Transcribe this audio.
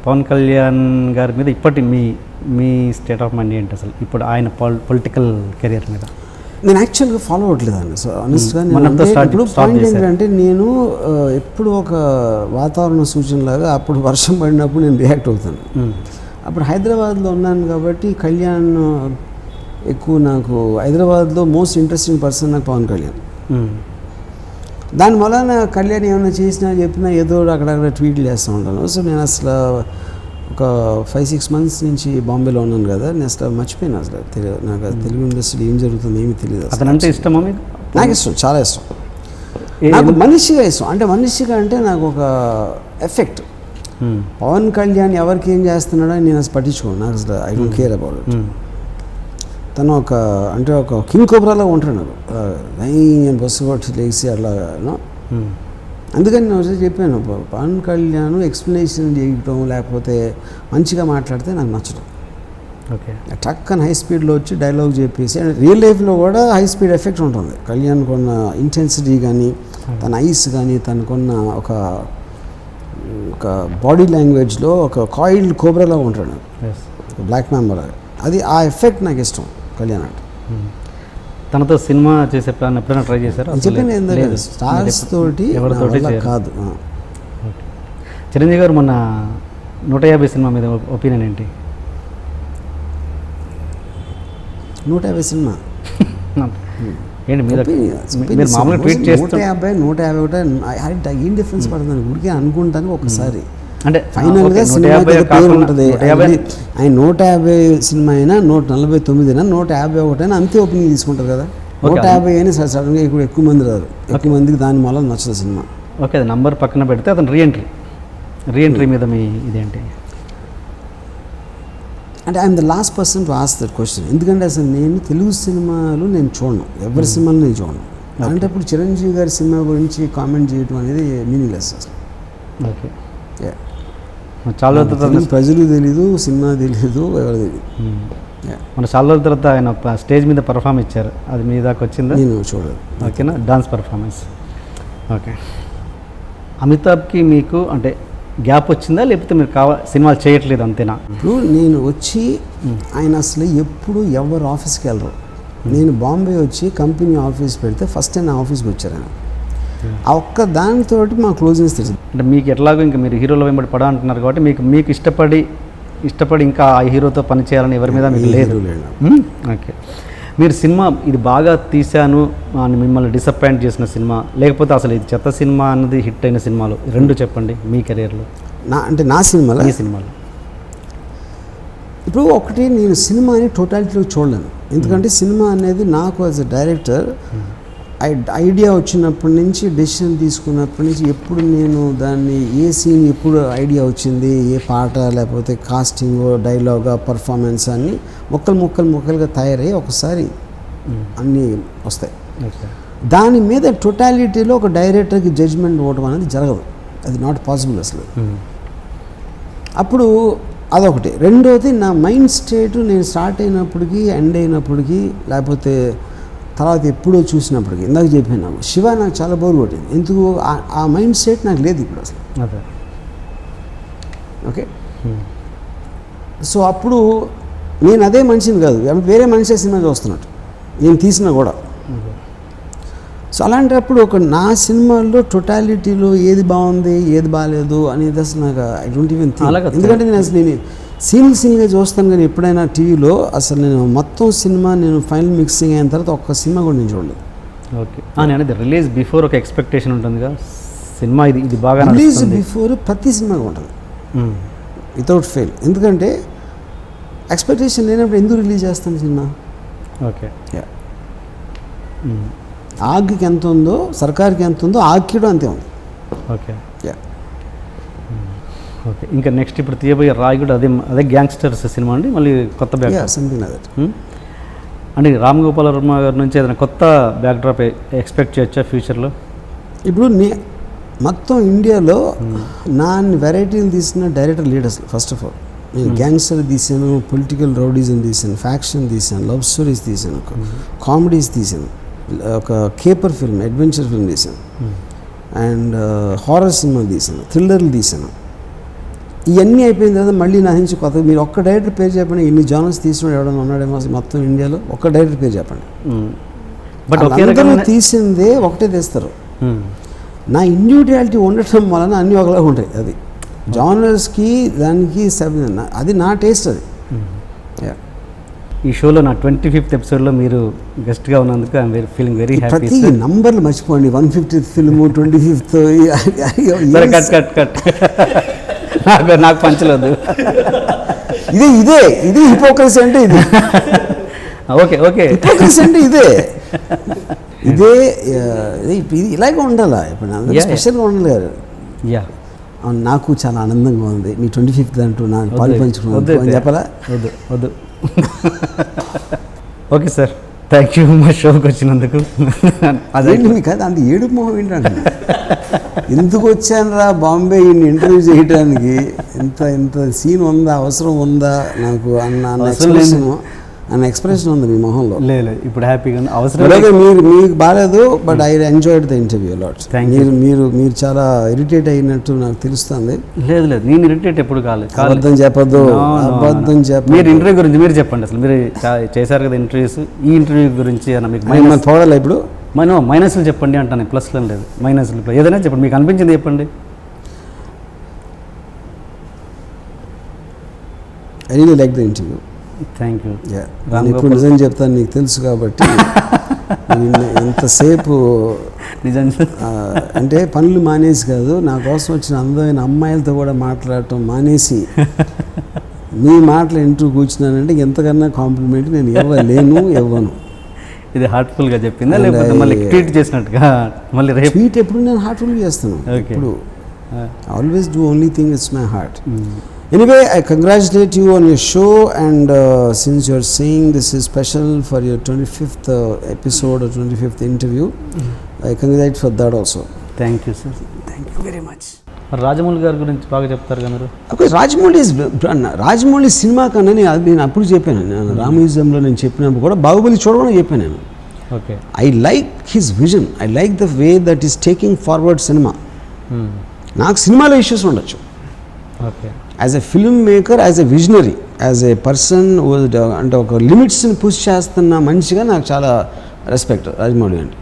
పవన్ కళ్యాణ్ గారి మీద ఇప్పటి మీ స్టేట్ ఆఫ్ మైండ్ ఏంటి అసలు ఇప్పుడు ఆయన పొలిటికల్ కెరియర్ మీద? నేను యాక్చువల్గా ఫాలో అవ్వట్లేదండి. సో ఆనెస్ట్గా ఇప్పుడు పాయింట్ ఏంటంటే నేను ఎప్పుడు ఒక వాతావరణ సూచనలాగా అప్పుడు వర్షం పడినప్పుడు నేను రియాక్ట్ అవుతాను. అప్పుడు హైదరాబాద్లో ఉన్నాను కాబట్టి కళ్యాణ్ ఎక్కువ, నాకు హైదరాబాద్లో మోస్ట్ ఇంట్రెస్టింగ్ పర్సన్ నాకు పవన్ కళ్యాణ్. దానివల్ల నా కళ్యాణ్ ఏమైనా చేసినా చెప్పినా ఏదో అక్కడక్కడ ట్వీట్లు చేస్తూ ఉంటాను. సో నేను అసలు ఒక 5-6 months నుంచి బాంబేలో ఉన్నాను కదా, నేను అసలు మర్చిపోయాను. అసలు నాకు తెలుగు ఇండస్ట్రీలో ఏం జరుగుతుందో ఏమీ తెలియదు. అతనంటే ఇష్టమా మీకు? నాకు ఇష్టం, చాలా ఇష్టం. నాకు మనిషిగా ఇష్టం. అంటే మనిషిగా అంటే నాకు ఒక ఎఫెక్ట్. పవన్ కళ్యాణ్ ఎవరికి ఏం చేస్తున్నాడో నేను అసలు పట్టించుకోను. నాకు అసలు I don't care about it. తను ఒక కింగ్ కోబ్రాలా ఉంటాడు. నాకు నేను బస్సు కొట్టి లేచి అట్లా. అందుకని నేను ఒకసారి చెప్పాను, పవన్ కళ్యాణ్ ఎక్స్ప్లెనేషన్ చేయటం లేకపోతే మంచిగా మాట్లాడితే నాకు నచ్చడం. ఓకే, ట్రక్ అని హై స్పీడ్లో వచ్చి డైలాగ్ చెప్పేసి, అండ్ రియల్ లైఫ్లో కూడా హై స్పీడ్ ఎఫెక్ట్ ఉంటుంది. కళ్యాణ్ కొన్న ఇంటెన్సిటీ కానీ, తన ఐస్ కానీ, తనకున్న ఒక బాడీ లాంగ్వేజ్లో ఒక కాయిల్డ్ కోబ్రాలా ఉంటాడు, బ్లాక్ మెంబర్. అది ఆ ఎఫెక్ట్ నాకు ఇష్టం కళ్యాణ్ అంటే. తనతో సినిమా చేసే ప్లాన్ ఎప్పుడైనా ట్రై చేశారు? చెప్పాను, స్టార్స్ తోటి ఎవరితోటి కాదు. చిరంజీవి గారు మొన్న 150 సినిమా మీద ఒపీనియన్ ఏంటి? 150 సినిమా ఏంటి మీరు మామూలుగా ట్వీట్ చేస్తారు? 150 ఒకటే ఏం డిఫరెన్స్ పడుతుంది గుడికి అనుకుంటాను ఒకసారి. అంటే ఫైనల్గా సినిమాకి పేరు ఉంటుంది. ఆయన 150 సినిమా అయినా 149 అయినా 151 అయినా అంతే ఓపెనింగ్ తీసుకుంటారు కదా. 150 అయినా సడన్గా ఇప్పుడు ఎక్కువ మంది రారు, ఎక్కువ మందికి దాని వల్ల నచ్చదు సినిమా. ఓకే, అది నంబర్ పక్కన పెడితే అతను రీఎంట్రీ మీద మీ ఇదేంటి? అంటే I'm the last person to ask that question. ఎందుకంటే అసలు నేను తెలుగు సినిమాలు నేను చూడను, ఎవరి సినిమాలు నేను చూడను. అంటే ఇప్పుడు చిరంజీవి గారి సినిమా గురించి కామెంట్ చేయడం అనేది మీనింగ్లెస్ అసలు. ఓకే, చాలా ప్రజలు తెలీదు, సినిమా తెలీదు, ఎవరు తెలియదు. మన చాలా రోజుల తర్వాత ఆయన స్టేజ్ మీద పర్ఫామ్ ఇచ్చారు, అది మీ దాకా వచ్చిందా? నేను చూడలేదు. ఓకేనా, డాన్స్ పర్ఫార్మెన్స్. ఓకే, అమితాబ్కి మీకు అంటే గ్యాప్ వచ్చిందా, లేకపోతే మీరు సినిమాలు చేయట్లేదు అంతేనా? ఇప్పుడు నేను వచ్చి ఆయన అసలు ఎప్పుడు ఎవరు ఆఫీస్కి వెళ్ళరు. నేను బాంబే వచ్చి కంపెనీ ఆఫీస్ పెడితే ఫస్ట్ టైం నా ఆఫీస్కి వచ్చారు ఆయన. ఆ ఒక్క దానితో మా క్లోజ్నెస్ తెలిసింది. అంటే మీకు ఎట్లాగో ఇంకా మీరు హీరోలో వెంబడి పడ అంటున్నారు కాబట్టి మీకు ఇష్టపడి ఇంకా ఆ హీరోతో పని చేయాలని ఎవరి మీద మీకు లేదు. ఓకే, మీరు సినిమా ఇది బాగా తీశాను అని మిమ్మల్ని డిసప్పాయింట్ చేసిన సినిమా, లేకపోతే అసలు ఇది చెత్త సినిమా అన్నది హిట్ అయిన సినిమాలు రెండు చెప్పండి మీ కెరీర్లో. నా సినిమాలో ఈ సినిమాలో ఇప్పుడు ఒకటి, నేను సినిమాని టోటాలిటీలో చూడలేను. ఎందుకంటే సినిమా అనేది నాకు యాజ్ అ డైరెక్టర్ ఐడియా వచ్చినప్పటి నుంచి, డెసిషన్ తీసుకున్నప్పటి నుంచి, ఎప్పుడు నేను దాన్ని ఏ సీన్ ఎప్పుడు ఐడియా వచ్చింది, ఏ పాట లేకపోతే కాస్టింగ్, డైలాగా, పర్ఫార్మెన్స్ అన్నీ ముక్కలుగా తయారయ్యి ఒకసారి అన్నీ వస్తాయి. దాని మీద టోటాలిటీలో ఒక డైరెక్టర్కి జడ్జ్మెంట్ ఇవ్వడం అనేది జరగదు, అది నాట్ పాసిబుల్ అసలు. అప్పుడు అదొకటి. రెండోది, నా మైండ్ స్టేట్ నేను స్టార్ట్ అయినప్పటికీ ఎండ్ అయినప్పటికీ లేకపోతే తర్వాత ఎప్పుడో చూసినప్పటికీ, ఇందాక చెప్పాను నాకు శివ నాకు చాలా బోర్ కొట్టింది. ఎందుకు ఆ మైండ్ సెట్ నాకు లేదు ఇప్పుడు అసలు. ఓకే, సో అప్పుడు నేను అదే మనిషిని కాదు, వేరే మనిషి సినిమా చూస్తున్నట్టు నేను తీసినా కూడా. సో అలాంటప్పుడు నా సినిమాల్లో టోటాలిటీలో ఏది బాగుంది ఏది బాగాలేదు అనేది అసలు నాకు ఐ డోంట్ ఈవెన్ థింక్. ఎందుకంటే నేను సీన్గా చూస్తాను, కానీ ఎప్పుడైనా టీవీలో అసలు నేను మొత్తం సినిమా నేను ఫైనల్ మిక్సింగ్ అయిన తర్వాత ఒక్క సినిమా కూడా నేను చూడలేదు. ఓకే, అనేది రిలీజ్ బిఫోర్ ఒక ఎక్స్పెక్టేషన్ ఉంటుందిగా సినిమా ఇది బాగా రిలీజ్ బిఫోర్ ప్రతి సినిమా ఉంటుంది వితౌట్ ఫెయిల్. ఎందుకంటే ఎక్స్పెక్టేషన్ లేనప్పుడు ఎందుకు రిలీజ్ చేస్తాను సినిమా? ఓకే, ఆగ్కి ఎంత ఉందో సర్కార్కి ఎంత ఉందో ఆగ్కి కూడా అంతే ఉంది. Okay, okay. ఇంకా నెక్స్ట్ ఇప్పుడు తీయబోయే రాయ్ కూడా అదే గ్యాంగ్స్టర్స్ సినిమా అండి, మళ్ళీ కొత్త బ్యాక్ సంథింగ్ లైక్ దట్ అండి. రామ్ గోపాల్ వర్మ గారి నుంచి ఏదైనా కొత్త బ్యాక్డ్రాప్ ఎక్స్పెక్ట్ చేయొచ్చా ఫ్యూచర్లో? ఇప్పుడు మొత్తం ఇండియాలో వెరైటీలు తీసిన director leaders. First of all నేను గ్యాంగ్స్టర్ తీసాను, పొలిటికల్ రౌడీజం తీసాను, ఫ్యాక్షన్ తీసాను, లవ్ స్టోరీస్ తీసాను, కామెడీస్ తీసాను, ఒక కేపర్ ఫిల్మ్, అడ్వెంచర్ ఫిల్మ్ తీసాను, అండ్ హారర్ సినిమాలు తీసాను, థ్రిల్లర్లు తీసాను. ఇవన్నీ అయిపోయిన తర్వాత మళ్ళీ నా నుంచి కొత్త మీరు ఒక్క డైరెక్టర్ పేరు చెప్పండి, ఇన్ని జానర్స్ తీసిన ఎవడన్నా ఉన్నాడేమో అసలు మొత్తం ఇండియాలో ఒక్క డైరెక్టర్ పేరు చెప్పండి. బట్ అందరూ తీసిందే ఒకటే తీస్తారు. నా ఇండివిజువాలిటీ ఉండటం వలన అన్నీ ఒకలాగా ఉంటాయి. అది జానర్స్కి దానికి అది నా టేస్ట్. అది ఈ షోలో నా 25th ఎపిసోడ్లో మీరు గెస్ట్గా ఉన్నందుకు ఐఎమ్ ఫీలింగ్ వెరీ హ్యాపీ. ప్రతి నంబర్లు మర్చిపోండి, 150th ఫిల్ము, 25th. కట్ నాకు పంచలేదు. ఇదే హిపోక్రసీ అంటే ఇది. ఓకే హిపోక్రసీ అంటే ఇదే ఇలాగే ఉండాలా. ఇప్పుడు అందరూ స్పెషల్గా ఉండాలి కదా. నాకు చాలా ఆనందంగా ఉంది మీ 25th అంటూ నా పాలు పంచుకున్నాను చెప్పాలా. వద్దు ఓకే సార్, థ్యాంక్ యూ మా షోకి వచ్చినందుకు. అదేంటి మీకు అది అంత ఏడుపు మొహం ఏంటంటే ఎందుకు వచ్చాను రా బాంబే ఇంటర్వ్యూ చేయడానికి, ఇంత సీన్ ఉందా, అవసరం ఉందా నాకు అన్న ఎక్స్ప్రెషన్ ఉంది మీ మొహంలో. లేదు ఇప్పుడు హ్యాపీగా అవసరం. మీకు బాగాలేదు, but I enjoyed the interview lot. మీరు చాలా ఇరిటేట్ అయినట్టు నాకు తెలుస్తుంది. లేదు నేను ఇరిటేట్ ఎప్పుడు కాలేదు. అబద్ధం చెప్పద్దు. మీరు ఇంటర్వ్యూ గురించి మీరు చెప్పండి. అసలు మీరు చేశారు కదా ఇంటర్వ్యూస్, ఈ ఇంటర్వ్యూ గురించి మీకు చూడాలి. ఇప్పుడు మైనస్లు చెప్పండి అంటాను, ప్లస్లో లేదు. మైనస్లు ఏదైనా చెప్పండి, మీకు అనిపించింది చెప్పండి. I really like the interview. Thank you. ఇప్పుడు నిజం చెప్తాను, నీకు తెలుసు కాబట్టి. ఎంతసేపు నిజంగా అంటే పనులు మానేసి కాదు, నా కోసం వచ్చిన అందమైన అమ్మాయిలతో కూడా మాట్లాడటం మానేసి మీ మాటలు ఇంటూ కూర్చున్నానంటే ఎంతకన్నా కాంప్లిమెంట్ నేను ఇవ్వను. ఇది హార్ట్ఫుల్గా చెప్పిందా లేకపోతే మళ్ళీ ట్వీట్ చేసినట్టుగా? మళ్ళీ రేపు ట్వీట్ ఎప్పుడు నేను హార్ట్ఫుల్గా చేస్తాను. ఇప్పుడు always do only thing it's my heart. Anyway, I congratulate you on your show, and since you're saying this is special for your 25th episode or 25th interview, I congratulate for that also. Thank you, sir. Thank you very much. Rajamouli గారి గురించి బాగా చెప్తారు కదా మీరు. Rajamouli cinema కన్నా నేను అప్పుడు చెప్పాను, నేను రామ్యూజియంలో నేను చెప్పినప్పుడు కూడా బాహుబలి చూడమని చెప్పాను నేను. Okay, I like his vision, I like the way that is taking forward cinema. నాకు సినిమాలో ఇష్యూస్ ఉండొచ్చు. Okay, as a film maker, as a visionary, as a person అంటే ఒక లిమిట్స్ని పుష్ చేస్తున్న మనిషిగా నాకు చాలా రెస్పెక్ట్ రాజమౌళి అంటే.